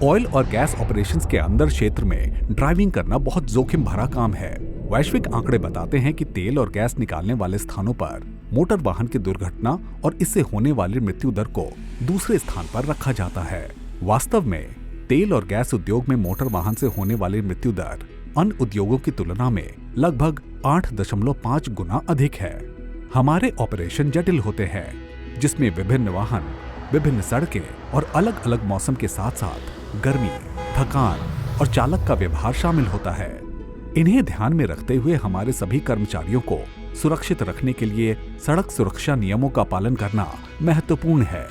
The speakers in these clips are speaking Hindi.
ऑयल और गैस ऑपरेशंस के अंदर क्षेत्र में ड्राइविंग करना बहुत जोखिम भरा काम है। वैश्विक आंकड़े बताते हैं कि तेल और गैस निकालने वाले स्थानों पर मोटर वाहन की दुर्घटना और इससे होने वाली मृत्यु दर को दूसरे स्थान पर रखा जाता है। वास्तव में तेल और गैस उद्योग में मोटर वाहन से होने वाली मृत्यु दर अन्य उद्योगों की तुलना में लगभग 8.5 गुना अधिक है। हमारे ऑपरेशन जटिल होते हैं, जिसमें विभिन्न वाहन, विभिन्न सड़कें और अलग अलग मौसम के साथ साथ गर्मी, थकान और चालक का व्यवहार शामिल होता है। इन्हें ध्यान में रखते हुए हमारे सभी कर्मचारियों को सुरक्षित रखने के लिए सड़क सुरक्षा नियमों का पालन करना महत्वपूर्ण है।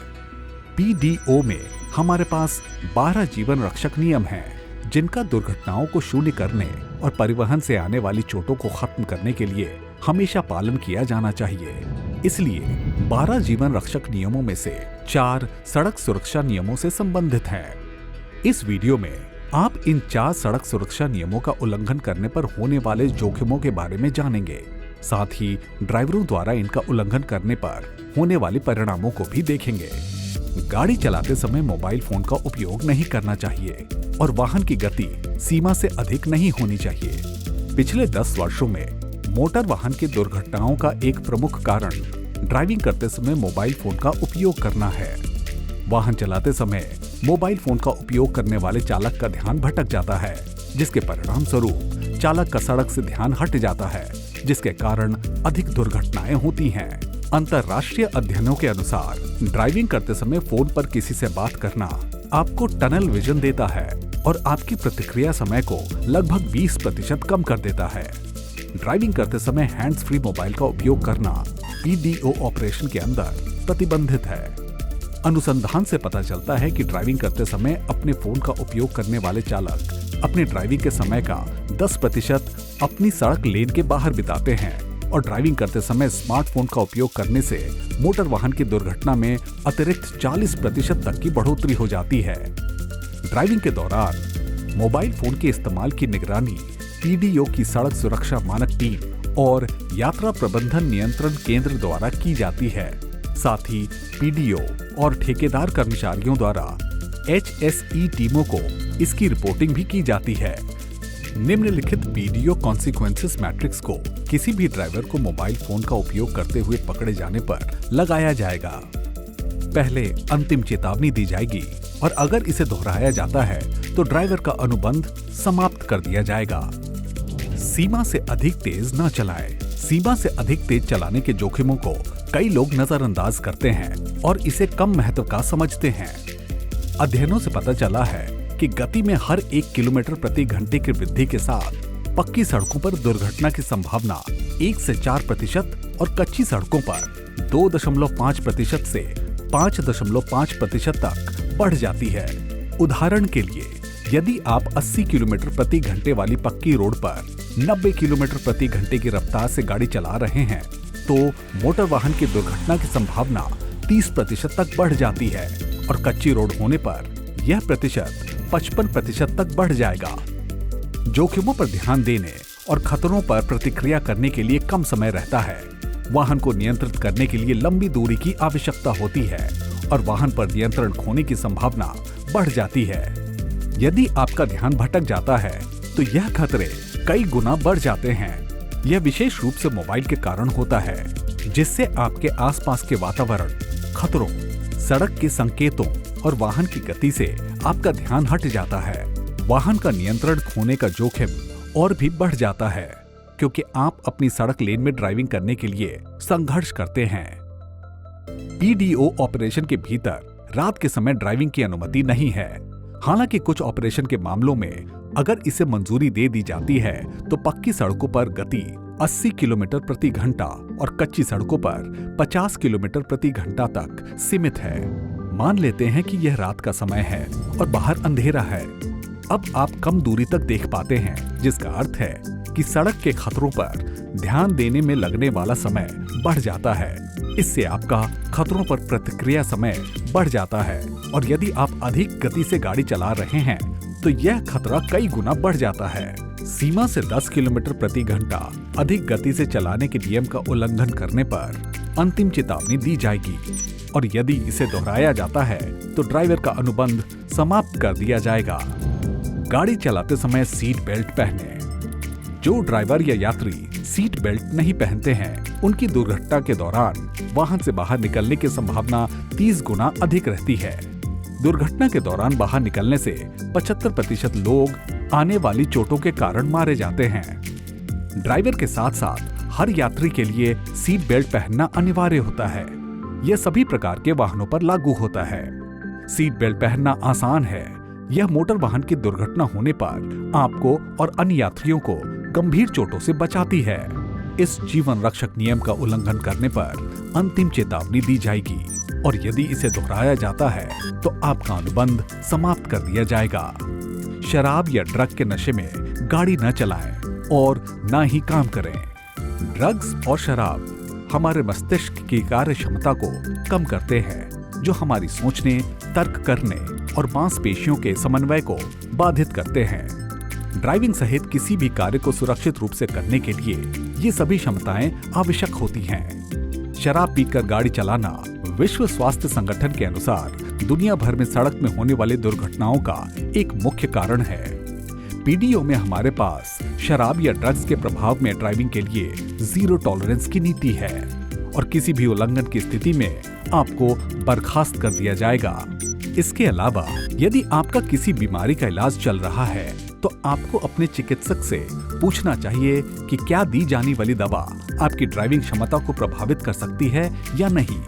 पीडीओ में हमारे पास 12 जीवन रक्षक नियम हैं, जिनका दुर्घटनाओं को शून्य करने और परिवहन से आने वाली चोटों को खत्म करने के लिए हमेशा पालन किया जाना चाहिए। इसलिए 12 जीवन रक्षक नियमों में से 4 सड़क सुरक्षा नियमों से संबंधित हैं। इस वीडियो में आप इन 4 सड़क सुरक्षा नियमों का उल्लंघन करने पर होने वाले जोखिमों के बारे में जानेंगे। साथ ही ड्राइवरों द्वारा इनका उल्लंघन करने पर होने वाले परिणामों को भी देखेंगे। गाड़ी चलाते समय मोबाइल फोन का उपयोग नहीं करना चाहिए और वाहन की गति सीमा से अधिक नहीं होनी चाहिए। पिछले 10 वर्षों में मोटर वाहन की दुर्घटनाओं का एक प्रमुख कारण ड्राइविंग करते समय मोबाइल फोन का उपयोग करना है। वाहन चलाते समय मोबाइल फोन का उपयोग करने वाले चालक का ध्यान भटक जाता है, जिसके परिणाम स्वरूप चालक का सड़क से ध्यान हट जाता है, जिसके कारण अधिक दुर्घटनाएं होती हैं। अंतर्राष्ट्रीय अध्ययनों के अनुसार ड्राइविंग करते समय फोन पर किसी से बात करना आपको टनल विजन देता है और आपकी प्रतिक्रिया समय को लगभग 20% कम कर देता है। ड्राइविंग करते समय हैंड्स फ्री मोबाइल का उपयोग करना पीडीओ ऑपरेशन के अंदर प्रतिबंधित है। अनुसंधान से पता चलता है कि ड्राइविंग करते समय अपने फोन का उपयोग करने वाले चालक अपने ड्राइविंग के समय का 10% अपनी सड़क लेन के बाहर बिताते हैं और ड्राइविंग करते समय स्मार्टफोन का उपयोग करने से मोटर वाहन की दुर्घटना में अतिरिक्त 40% तक की बढ़ोतरी हो जाती है। ड्राइविंग के दौरान मोबाइल फोन के इस्तेमाल की निगरानी पीडीओ की सड़क सुरक्षा मानक टीम और यात्रा प्रबंधन नियंत्रण केंद्र द्वारा की जाती है। साथ ही पीडीओ और ठेकेदार कर्मचारियों द्वारा HSE टीमों को इसकी रिपोर्टिंग भी की जाती है। निम्नलिखित पीडीओ कॉन्सिक्वेंसेस मैट्रिक्स को किसी भी ड्राइवर को मोबाइल फोन का उपयोग करते हुए पकड़े जाने पर लगाया जाएगा। पहले अंतिम चेतावनी दी जाएगी और अगर इसे दोहराया जाता है तो ड्राइवर का अनुबंध समाप्त कर दिया जाएगा। सीमा से अधिक तेज न चलाएं। सीमा से अधिक तेज चलाने के जोखिमों को कई लोग नजरअंदाज करते हैं और इसे कम महत्व का समझते हैं। अध्ययनों से पता चला है कि गति में हर 1 किलोमीटर प्रति घंटे की वृद्धि के साथ पक्की सड़कों पर दुर्घटना की संभावना 1 से 4% और कच्ची सड़कों पर 2.5% से 5.5% तक बढ़ जाती है। उदाहरण के लिए, यदि आप 80 किलोमीटर प्रति घंटे वाली पक्की रोड पर 90 किलोमीटर प्रति घंटे की रफ्तार से गाड़ी चला रहे हैं, तो मोटर वाहन की दुर्घटना की संभावना 30% तक बढ़ जाती है और कच्ची रोड होने पर यह प्रतिशत 55% तक बढ़ जाएगा। जोखिमों पर ध्यान देने और खतरों पर प्रतिक्रिया करने के लिए कम समय रहता है। वाहन को नियंत्रित करने के लिए लंबी दूरी की आवश्यकता होती है और वाहन पर नियंत्रण खोने की संभावना बढ़ जाती है। यदि आपका ध्यान भटक जाता है तो यह खतरे कई गुना बढ़ जाते हैं। यह विशेष रूप से मोबाइल के कारण होता है, जिससे आपके आसपास के वातावरण, खतरों, सड़क के संकेतों और वाहन की गति से आपका ध्यान हट जाता है। वाहन का नियंत्रण खोने का जोखिम और भी बढ़ जाता है, क्योंकि आप अपनी सड़क लेन में ड्राइविंग करने के लिए संघर्ष करते हैं। पीडीओ ऑपरेशन के भीतर रात के समय ड्राइविंग की अनुमति नहीं है। हालांकि कुछ ऑपरेशन के मामलों में अगर इसे मंजूरी दे दी जाती है तो पक्की सड़कों पर गति 80 किलोमीटर प्रति घंटा और कच्ची सड़कों पर 50 किलोमीटर प्रति घंटा तक सीमित है। मान लेते हैं कि यह रात का समय है और बाहर अंधेरा है। अब आप कम दूरी तक देख पाते हैं, जिसका अर्थ है कि सड़क के खतरों पर ध्यान देने में लगने वाला समय बढ़ जाता है। इससे आपका खतरों पर प्रतिक्रिया समय बढ़ जाता है और यदि आप अधिक गति से गाड़ी चला रहे हैं तो यह खतरा कई गुना बढ़ जाता है। सीमा से 10 किलोमीटर प्रति घंटा अधिक गति से चलाने के नियम का उल्लंघन करने पर अंतिम चेतावनी दी जाएगी और यदि इसे दोहराया जाता है तो ड्राइवर का अनुबंध समाप्त कर दिया जाएगा। गाड़ी चलाते समय सीट बेल्ट पहने। जो ड्राइवर या यात्री सीट बेल्ट नहीं पहनते हैं, उनकी दुर्घटना के दौरान वाहन से बाहर निकलने की संभावना 30 गुना अधिक रहती है। दुर्घटना के दौरान बाहर निकलने से 75% लोग आने वाली चोटों के कारण मारे जाते हैं। ड्राइवर के साथ साथ हर यात्री के लिए सीट बेल्ट पहनना अनिवार्य होता है। यह सभी प्रकार के वाहनों पर लागू होता है। सीट बेल्ट पहनना आसान है। यह मोटर वाहन की दुर्घटना होने पर आपको और अन्य यात्रियों को गंभीर चोटों से बचाती है। इस जीवन रक्षक नियम का उल्लंघन करने पर अंतिम चेतावनी दी जाएगी और यदि इसे दोहराया जाता है तो आपका अनुबंध समाप्त कर दिया जाएगा। शराब या ड्रग के नशे में गाड़ी न चलाएं और न ही काम करें। ड्रग्स और शराब हमारे मस्तिष्क की कार्य क्षमता को कम करते हैं, जो हमारी सोचने, तर्क करने और मांसपेशियों के समन्वय को बाधित करते हैं। ड्राइविंग सहित किसी भी कार्य को सुरक्षित रूप से करने के लिए ये सभी क्षमताएं आवश्यक होती हैं। शराब पीकर गाड़ी चलाना विश्व स्वास्थ्य संगठन के अनुसार दुनिया भर में सड़क में होने वाली दुर्घटनाओं का एक मुख्य कारण है। पीडीओ में हमारे पास शराब या ड्रग्स के प्रभाव में ड्राइविंग के लिए जीरो टॉलरेंस की नीति है और किसी भी उल्लंघन की स्थिति में आपको बर्खास्त कर दिया जाएगा। इसके अलावा यदि आपका किसी बीमारी का इलाज चल रहा है तो आपको अपने चिकित्सक से पूछना चाहिए कि क्या दी जाने वाली दवा आपकी ड्राइविंग क्षमता को प्रभावित कर सकती है या नहीं।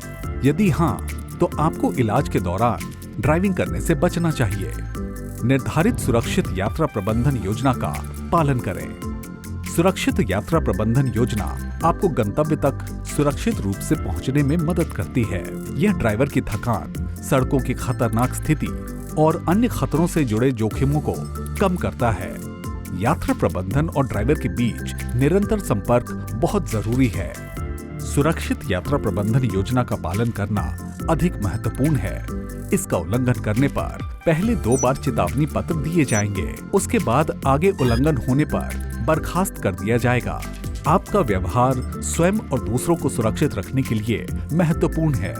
यदि हाँ, तो आपको इलाज के दौरान ड्राइविंग करने से बचना चाहिए। निर्धारित सुरक्षित यात्रा प्रबंधन योजना का पालन करें। सुरक्षित यात्रा प्रबंधन योजना आपको गंतव्य तक सुरक्षित रूप से पहुंचने में मदद करती है। यह ड्राइवर की थकान, सड़कों की खतरनाक स्थिति और अन्य खतरों से जुड़े जोखिमों को कम करता है। यात्रा प्रबंधन और ड्राइवर के बीच निरंतर संपर्क बहुत जरूरी है। सुरक्षित यात्रा प्रबंधन योजना का पालन करना अधिक महत्वपूर्ण है। इसका उल्लंघन करने पर पहले 2 बार चेतावनी पत्र दिए जाएंगे, उसके बाद आगे उल्लंघन होने पर बर्खास्त कर दिया जाएगा। आपका व्यवहार स्वयं और दूसरों को सुरक्षित रखने के लिए महत्वपूर्ण है।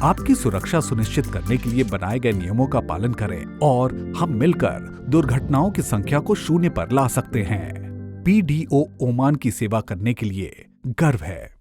आपकी सुरक्षा सुनिश्चित करने के लिए बनाए गए नियमों का पालन करें और हम मिलकर दुर्घटनाओं की संख्या को 0 पर ला सकते हैं। पीडीओ ओमान की सेवा करने के लिए गर्व है।